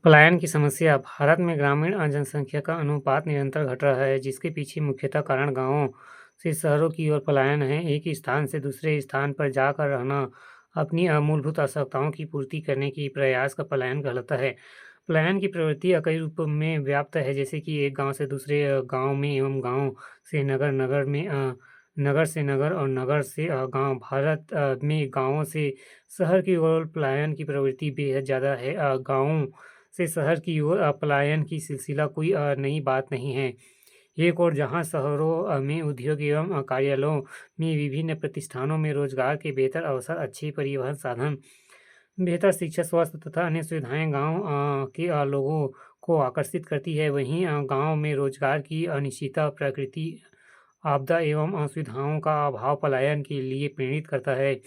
पलायन की समस्या भारत में ग्रामीण जनसंख्या का अनुपात निरंतर घट रहा है, जिसके पीछे मुख्यतः कारण गांवों से शहरों की ओर पलायन है। एक स्थान से दूसरे स्थान पर जाकर रहना, अपनी मूलभूत आवश्यकताओं की पूर्ति करने की प्रयास का पलायन कहलाता है। पलायन की प्रवृत्ति कई रूपों में व्याप्त है, जैसे कि एक गांव से दूसरे गांव में एवं गांव से नगर, नगर में नगर से नगर और नगर से गांव। भारत में गांवों से शहर की ओर पलायन की प्रवृत्ति बेहद ज़्यादा है। गांवों से शहर की ओर पलायन की सिलसिला कोई नई बात नहीं है। एक और जहां शहरों में उद्योग एवं कार्यालयों में विभिन्न प्रतिष्ठानों में रोजगार के बेहतर अवसर, अच्छे परिवहन साधन, बेहतर शिक्षा, स्वास्थ्य तथा अन्य सुविधाएं गांव के लोगों को आकर्षित करती है, वहीं गांव में रोजगार की अनिश्चितता, प्रकृति आपदा एवं असुविधाओं का अभाव पलायन के लिए प्रेरित करता है।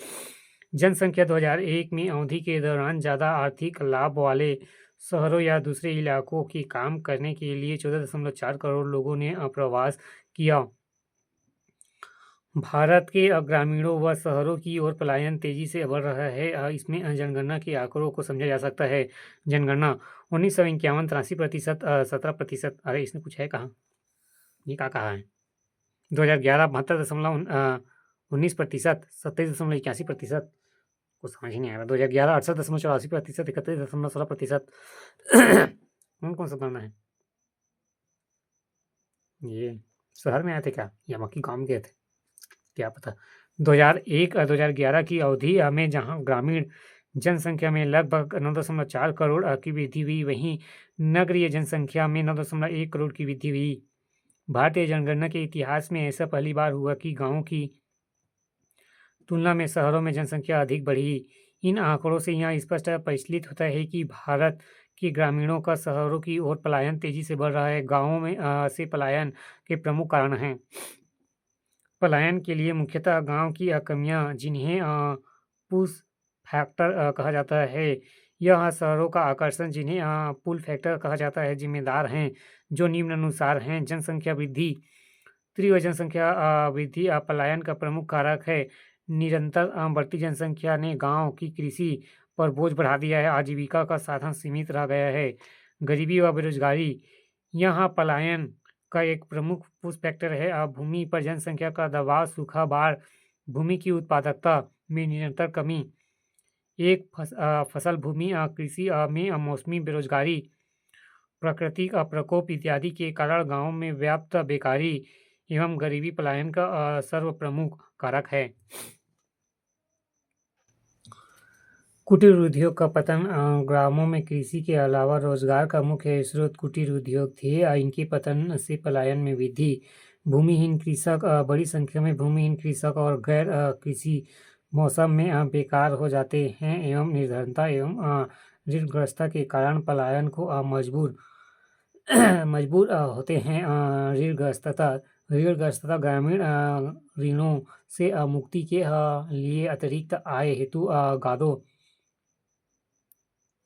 जनसंख्या 2001 में अवधि के दौरान ज़्यादा आर्थिक लाभ वाले शहरों या दूसरे इलाकों के काम करने के लिए 14.4 करोड़ लोगों ने प्रवास किया। भारत के ग्रामीणों व शहरों की ओर पलायन तेजी से बढ़ रहा है। इसमें जनगणना के आंकड़ों को समझा जा सकता है। जनगणना 1951 83%, 17%। अरे इसमें कुछ है कहाँ? ये क्या कहा है? 2011 72.19%, 27.81%। कुछ समझ ही नहीं आ रहा। 2011 68.84%, 31.16%। कौन कौन सा गणना है? ये शहर में आए थे क्या या बाकी गाँव में गए थे, क्या पता। 2001 2011 की अवधि में जहां ग्रामीण जनसंख्या में लगभग 9.4 करोड़ की वृद्धि हुई, वहीं नगरीय जनसंख्या में 9.1 करोड़ की वृद्धि हुई। भारतीय जनगणना के इतिहास में ऐसा पहली बार हुआ कि गांवों की तुलना में शहरों में जनसंख्या अधिक बढ़ी। इन आंकड़ों से यह स्पष्ट परिलक्षित होता है कि भारत के ग्रामीणों का शहरों की ओर पलायन तेजी से बढ़ रहा है। गांवों में से पलायन के प्रमुख कारण हैं। पलायन के लिए मुख्यतः गांव की कमियां, जिन्हें पुश फैक्टर कहा जाता है, यह शहरों का आकर्षण, जिन्हें पुल फैक्टर कहा जाता है, जिम्मेदार हैं, जो निम्नानुसार हैं। जनसंख्या वृद्धि, तीव्र जनसंख्या वृद्धि पलायन का प्रमुख कारक है। निरंतर बढ़ती जनसंख्या ने गांव की कृषि पर बोझ बढ़ा दिया है, आजीविका का साधन सीमित रह गया है। गरीबी व बेरोजगारी यहाँ पलायन का एक प्रमुख पुश फैक्टर है। भूमि पर जनसंख्या का दबाव, सूखा, बाढ़, भूमि की उत्पादकता में निरंतर कमी, एक फसल भूमि कृषि में मौसमी बेरोजगारी, प्राकृतिक प्रकोप इत्यादि के कारण गांवों में व्याप्त बेकारी एवं गरीबी पलायन का सर्व प्रमुख कारक है। कुटीर उद्योग का पतन, ग्रामों में कृषि के अलावा रोजगार का मुख्य स्रोत कुटीर उद्योग थे। इनके पतन से पलायन में वृद्धि। भूमिहीन कृषक, बड़ी संख्या में भूमिहीन कृषक और गैर कृषि मौसम में बेकार हो जाते हैं एवं निर्धनता एवं ऋणग्रस्तता के कारण पलायन को मजबूर मजबूर होते हैं। ऋणग्रस्तता ऋणग्रस्तता ग्रामीण ऋणों से मुक्ति के लिए अतिरिक्त आय हेतु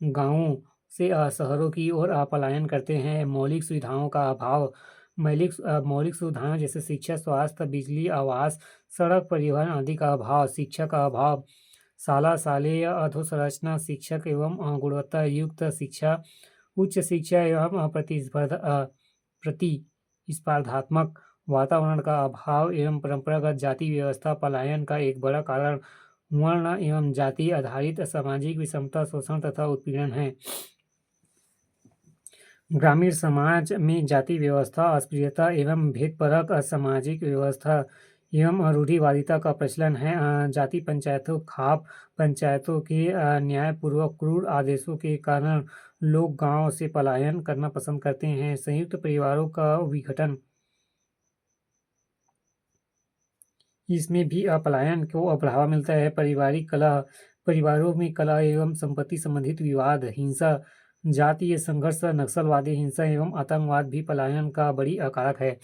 गांवों से शहरों की ओर पलायन करते हैं। मौलिक सुविधाओं का अभाव, मौलिक सुविधाएं जैसे शिक्षा, स्वास्थ्य, बिजली, आवास, सड़क, परिवहन आदि का अभाव, शिक्षा का अभाव, शाला शालेय अधोसंरचना, शिक्षक एवं गुणवत्ता युक्त शिक्षा, उच्च शिक्षा एवं प्रतिस्पर्धात्मक वातावरण का अभाव एवं परंपरागत जाति व्यवस्था पलायन का एक बड़ा कारण वर्ण एवं जाति आधारित सामाजिक विषमता, शोषण तथा उत्पीड़न है। ग्रामीण समाज में जाति व्यवस्था, अस्पृश्यता एवं भेदपरक सामाजिक व्यवस्था एवं रूढ़िवादिता का प्रचलन है। जाति पंचायतों, खाप पंचायतों के न्यायपूर्वक क्रूर आदेशों के कारण लोग गांव से पलायन करना पसंद करते हैं। संयुक्त परिवारों का विघटन, इसमें भी पलायन को बढ़ावा मिलता है। पारिवारिक कलह, परिवारों में कलह एवं संपत्ति संबंधित विवाद, हिंसा, जातीय संघर्ष, नक्सलवादी हिंसा एवं आतंकवाद भी पलायन का बड़ी कारक है।